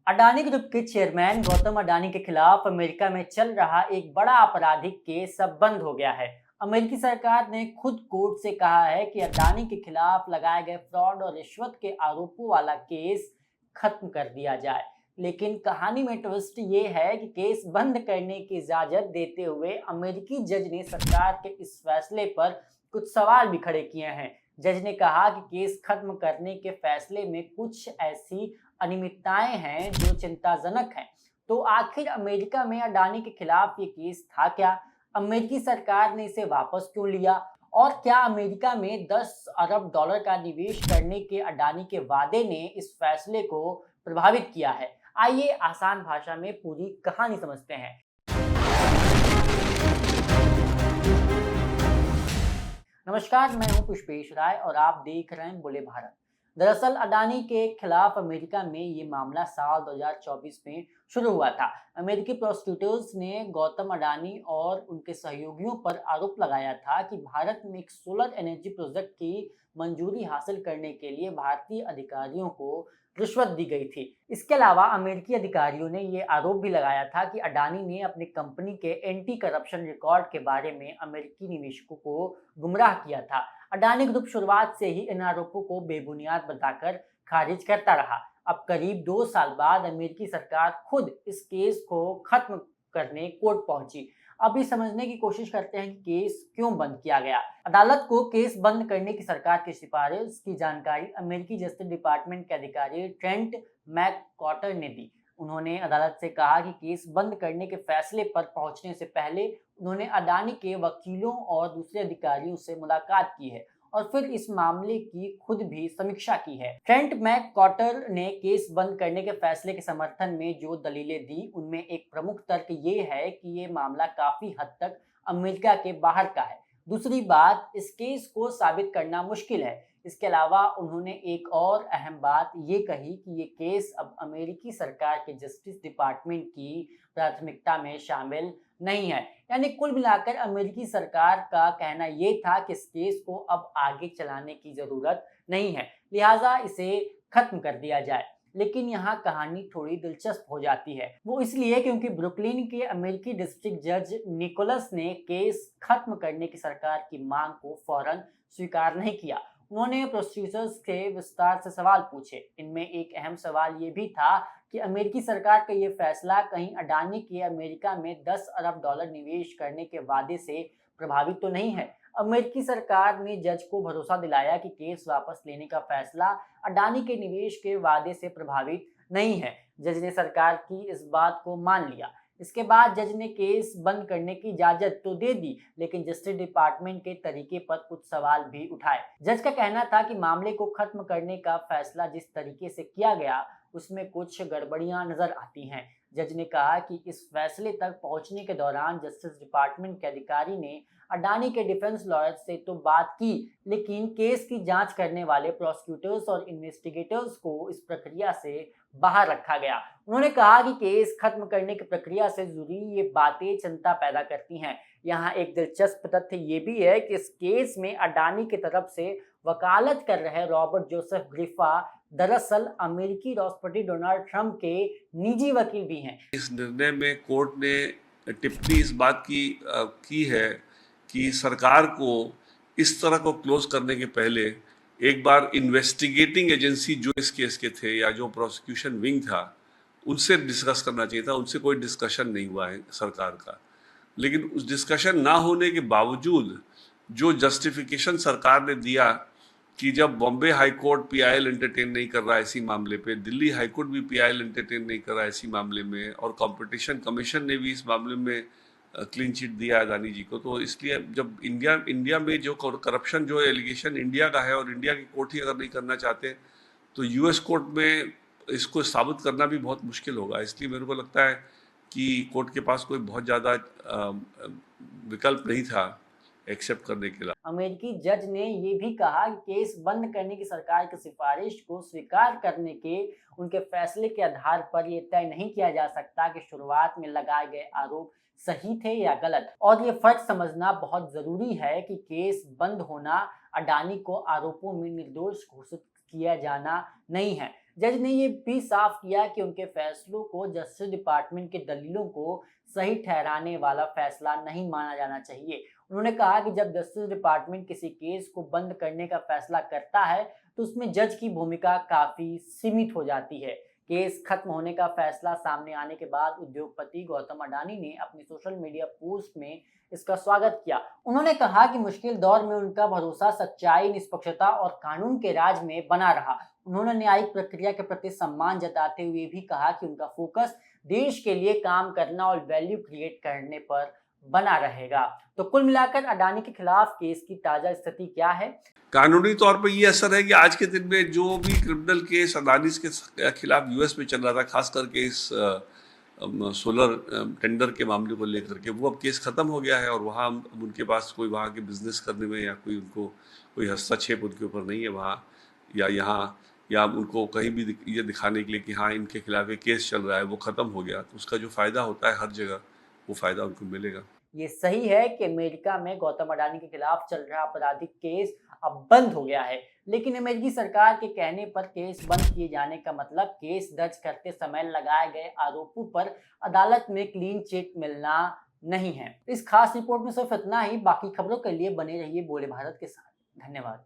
Adani group के chairman Gautam Adani के खिलाफ अमेरिका में चल रहा एक बड़ा आपराधिक केस अब बंद हो गया है। अमेरिकी सरकार ने खुद कोर्ट से कहा है कि अडानी के खिलाफ लगाए गए फ्रॉड और रिश्वत के आरोपों वाला केस खत्म कर दिया जाए। लेकिन कहानी में ट्विस्ट ये है कि केस बंद करने की इजाजत देते हुए अमेरिकी जज ने सरकार के इस फैसले पर कुछ सवाल भी खड़े किए हैं। जज ने कहा कि केस खत्म करने के फैसले में कुछ ऐसी अनियमितताएं हैं जो चिंताजनक हैं। तो आखिर अमेरिका में अडानी के खिलाफ ये केस था क्या? अमेरिकी सरकार ने इसे वापस क्यों लिया? और क्या अमेरिका में 10 अरब डॉलर का निवेश करने के अडानी के वादे ने इस फैसले को प्रभावित किया है? आइए आसान भाषा में पूरी कहानी समझते हैं। नमस्कार, मैं हूं पुष्पेश राय और आप देख रहे हैं बोले भारत। दरअसल अडानी के खिलाफ अमेरिका में ये मामला साल 2024 में शुरू हुआ था। अमेरिकी प्रोसिक्यूटर्स ने गौतम अडानी और उनके सहयोगियों पर आरोप लगाया था कि भारत में एक सोलर एनर्जी प्रोजेक्ट की मंजूरी हासिल करने के लिए भारतीय अधिकारियों को रिश्वत दी गई थी। इसके अलावा अमेरिकी अधिकारियों ने ये आरोप भी लगाया था कि अडानी ने अपनी कंपनी के एंटी करप्शन रिकॉर्ड के बारे में अमेरिकी निवेशकों को गुमराह किया था। अडानी ग्रुप शुरुआत से ही इन आरोपों को बेबुनियाद बताकर खारिज करता रहा। अब करीब 2 साल बाद अमेरिकी सरकार खुद इस केस को खत्म करने कोर्ट पहुंची। अभी समझने की कोशिश करते हैं कि केस क्यों बंद किया गया। अदालत को केस बंद करने की सरकार की सिफारिश की जानकारी अमेरिकी जस्टिस डिपार्टमेंट के अधिकारी ट्रेंट मैककॉर्टर ने दी। उन्होंने अदालत से कहा कि केस बंद करने के फैसले पर पहुंचने से पहले उन्होंने अडानी के वकीलों और दूसरे अधिकारियों से मुलाकात की है और फिर इस मामले की खुद भी समीक्षा की है। ट्रेंट मैककॉर्टर ने केस बंद करने के फैसले के समर्थन में जो दलीलें दी, उनमें एक प्रमुख तर्क ये है कि ये मामला काफी हद तक अमेरिका के बाहर का है। दूसरी बात, इस केस को साबित करना मुश्किल है। इसके अलावा उन्होंने एक और अहम बात ये कही कि ये केस अब अमेरिकी सरकार के जस्टिस डिपार्टमेंट की प्राथमिकता में शामिल नहीं है। यानी कुल मिलाकर अमेरिकी सरकार का कहना ये था कि इस केस को अब आगे चलाने की जरूरत नहीं है, लिहाजा इसे खत्म कर दिया जाए। लेकिन यहाँ कहानी थोड़ी दिलचस्प हो जाती है। वो इसलिए क्योंकि ब्रुकलिन के अमेरिकी डिस्ट्रिक्ट जज निकोलस ने केस खत्म करने की सरकार की मांग को फौरन स्वीकार नहीं किया। उन्होंने प्रोसिक्यूटर्स से विस्तार से सवाल पूछे। इनमें एक अहम सवाल ये भी था कि अमेरिकी सरकार का ये फैसला कहीं अडानी के अमेरिका में 10 अरब डॉलर निवेश करने के वादे से प्रभावित तो नहीं है। अमेरिकी सरकार ने जज को भरोसा दिलाया कि केस वापस लेने का फैसला अडानी के निवेश के वादे से प्रभावित नहीं है। जज ने सरकार की इस बात को मान लिया। इसके बाद जज ने केस बंद करने की इजाजत तो दे दी, लेकिन जस्टिस डिपार्टमेंट के तरीके पर कुछ सवाल भी उठाए। जज का कहना था कि मामले को खत्म करने का फैसला जिस तरीके से किया गया, उसमें कुछ गड़बड़ियां नजर आती हैं। जज ने कहा कि इस फैसले तक पहुंचने के दौरान जस्टिस डिपार्टमेंट के अधिकारी ने अडानी के डिफेंस लॉयर से तो बात की, लेकिन केस की जांच करने वाले प्रोसिक्यूटर्स और इन्वेस्टिगेटर्स को इस प्रक्रिया से बाहर रखा गया। उन्होंने कहा कि केस खत्म करने की प्रक्रिया से जुड़ी ये बातें चिंता पैदा करती हैं। यहाँ एक दिलचस्प तथ्य ये भी है कि इस केस में अडानी की तरफ से वकालत कर रहे रॉबर्ट जोसेफ ग्रिफा दरअसल अमेरिकी राष्ट्रपति डोनाल्ड ट्रंप के निजी वकील भी हैं। इस निर्णय में कोर्ट ने टिप्पणी इस बात की है कि सरकार को इस तरह को क्लोज करने के पहले एक बार इन्वेस्टिगेटिंग एजेंसी जो इस केस के थे या जो प्रोसिक्यूशन विंग था उनसे डिस्कस करना चाहिए था। उनसे कोई डिस्कशन नहीं हुआ है सरकार का। लेकिन उस डिस्कशन ना होने के बावजूद जो जस्टिफिकेशन सरकार ने दिया कि जब Bombay high court PIL entertain नहीं कर रहा है इसी मामले पे, दिल्ली हाई कोर्ट भी पीआईएल एंटरटेन नहीं कर रहा है इसी मामले में, और कंपटीशन कमीशन ने भी इस मामले में क्लीन चिट दिया अडानी जी को, तो इसलिए जब इंडिया में जो करप्शन जो एलिगेशन इंडिया का है और इंडिया की कोर्ट ही अगर नहीं करना चाहते तो यूएस कोर्ट में इसको साबित करना भी बहुत मुश्किल होगा। इसलिए मेरे को लगता है कि कोर्ट के पास कोई बहुत ज़्यादा विकल्प नहीं था एक्सेप्ट करने के लिए। अमेरिकी जज ने ये भी कहा कि केस बंद करने की सरकार की सिफारिश को स्वीकार करने के उनके फैसले के आधार पर यह तय नहीं किया जा सकता कि शुरुआत में लगाए गए आरोप सही थे या गलत। और ये फर्क समझना बहुत जरूरी है कि केस बंद होना अडानी को आरोपों में निर्दोष घोषित किया जाना नहीं है। जज ने ये भी साफ किया कि उनके फैसलों को जस्टिस डिपार्टमेंट के दलीलों को सही ठहराने वाला फैसला नहीं माना जाना चाहिए। उन्होंने कहा कि जब जस्टिस डिपार्टमेंट किसी केस को बंद करने का फैसला करता है तो उसमें जज की भूमिका काफी सीमित हो जाती है। केस खत्म होने का फैसला सामने आने के बाद उद्योगपति गौतम अडानी ने अपनी सोशल मीडिया पोस्ट में इसका स्वागत किया। उन्होंने कहा कि मुश्किल दौर में उनका भरोसा सच्चाई, निष्पक्षता और कानून के राज में बना रहा। उन्होंने न्यायिक प्रक्रिया के प्रति सम्मान जताते हुए भी कहा कि उनका फोकस देश के लिए काम करना और वैल्यू क्रिएट करने पर बना रहेगा। तो कुल मिलाकर अडानी के खिलाफ केस की ताजा स्थिति क्या है? कानूनी तौर पर ये असर है कि आज के दिन में जो भी क्रिमिनल केस अडानी के खिलाफ यूएस में चल रहा था, खास करके इस सोलर टेंडर के मामले को लेकर के, वो अब केस खत्म हो गया है और वहाँ उनके पास कोई वहाँ के बिजनेस करने में या कोई उनको कोई हस्तक्षेप उनके ऊपर नहीं है वहाँ या यहाँ, या उनको कहीं भी ये दिखाने के लिए कि हाँ इनके खिलाफ एक केस चल रहा है, वो खत्म हो गया। तो उसका जो फायदा होता है हर जगह, वो फायदा उनको मिलेगा। ये सही है कि अमेरिका में गौतम अडानी के खिलाफ चल रहा आपराधिक केस अब बंद हो गया है, लेकिन अमेरिकी सरकार के कहने पर केस बंद किए जाने का मतलब केस दर्ज करते समय लगाए गए आरोपों पर अदालत में क्लीन चिट मिलना नहीं है। इस खास रिपोर्ट में सिर्फ इतना ही। बाकी खबरों के लिए बने रहिए बोले भारत के साथ। धन्यवाद।